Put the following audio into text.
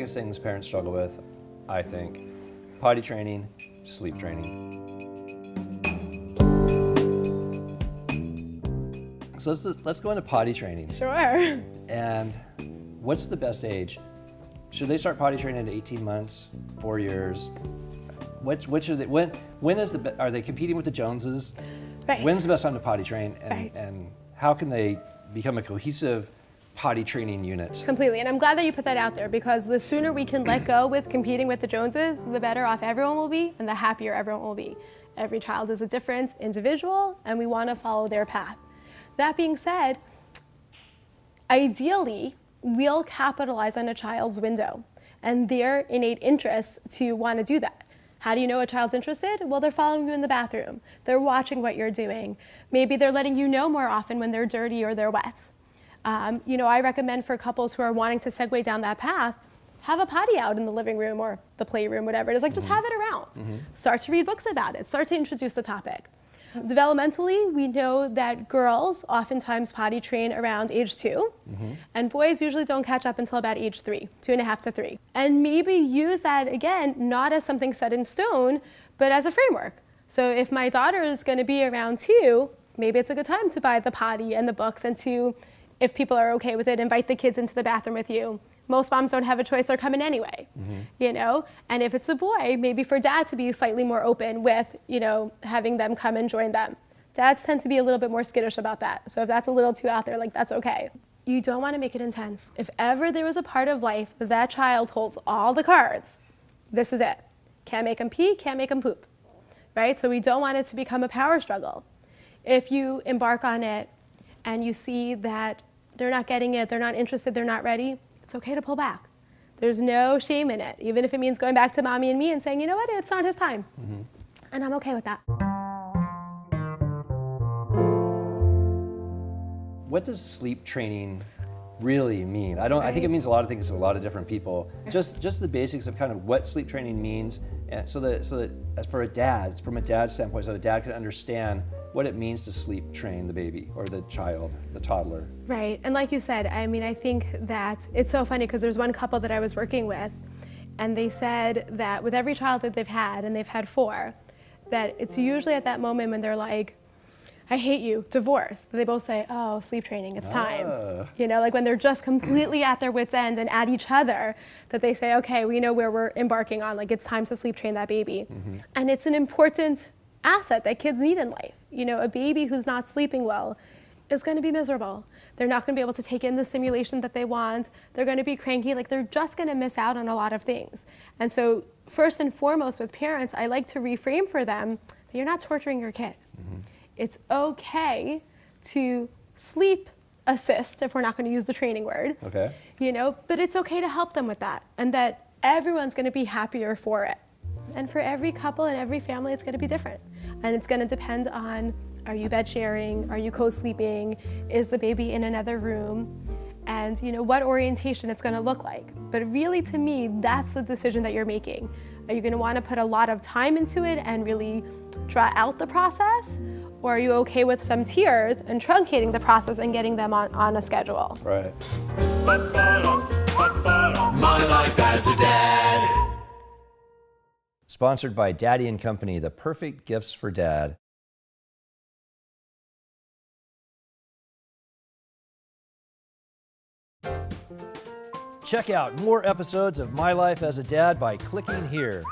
biggest things parents struggle with, I think. Potty training, sleep training. So let's go into potty training. Sure. And what's the best age? Should they start potty training at 18 months, 4 years? What should they, when is are they competing with the Joneses? Right. When's the best time to potty train? Right. And how can they become a cohesive potty training unit? Completely, and I'm glad that you put that out there, because the sooner we can let go with competing with the Joneses, the better off everyone will be and the happier everyone will be. Every child is a different individual and we want to follow their path. That being said, ideally, we'll capitalize on a child's window and their innate interest to want to do that. How do you know a child's interested? Well, they're following you in the bathroom. They're watching what you're doing. Maybe they're letting you know more often when they're dirty or they're wet. I recommend for couples who are wanting to segue down that path, have a potty out in the living room or the playroom, whatever it is, just have it around. Start to read books about it. Start to introduce the topic. Developmentally, we know that girls oftentimes potty train around age 2, and boys usually don't catch up until about age 3, 2.5 to 3. And maybe use that, again, not as something set in stone, but as a framework. So if my daughter is going to be around 2, maybe it's a good time to buy the potty and the books, and to, if people are okay with it, invite the kids into the bathroom with you. Most moms don't have a choice, they're coming anyway, And if it's a boy, maybe for dad to be slightly more open with, having them come and join them. Dads tend to be a little bit more skittish about that. So if that's a little too out there, that's okay. You don't want to make it intense. If ever there was a part of life that child holds all the cards, this is it. Can't make them pee, can't make them poop, right? So we don't want it to become a power struggle. If you embark on it and you see that they're not getting it, they're not interested, they're not ready, it's okay to pull back. There's no shame in it, even if it means going back to mommy and me and saying, you know what, it's not his time. And I'm okay with that. What does sleep training really mean? I think it means a lot of things to a lot of different people. Just the basics of kind of what sleep training means, and so that as for a dad, from a dad's standpoint, so the dad can understand what it means to sleep train the baby or the child, the toddler. Right, and like you said, I think that it's so funny because there's one couple that I was working with, and they said that with every child that they've had, and they've had 4, that it's usually at that moment when they're like, I hate you, divorce, that they both say, oh, sleep training, it's time. When they're just completely at their wits' end and at each other, that they say, okay, we know where we're embarking on, it's time to sleep train that baby. And it's an important asset that kids need in life. A baby who's not sleeping well is going to be miserable. They're not going to be able to take in the stimulation that they want. They're going to be cranky. They're just going to miss out on a lot of things. And so first and foremost with parents, I like to reframe for them that you're not torturing your kid. It's okay to sleep assist, if we're not going to use the training word. Okay. But it's okay to help them with that, and that everyone's going to be happier for it. And for every couple and every family, it's going to be different. And it's going to depend on, are you bed sharing? Are you co-sleeping? Is the baby in another room? And what orientation it's going to look like. But really, to me, that's the decision that you're making. Are you going to want to put a lot of time into it and really draw out the process? Or are you okay with some tiers and truncating the process and getting them on a schedule? Right. My life as a dad. Sponsored by Daddy & Company, the perfect gifts for dad. Check out more episodes of My Life as a Dad by clicking here.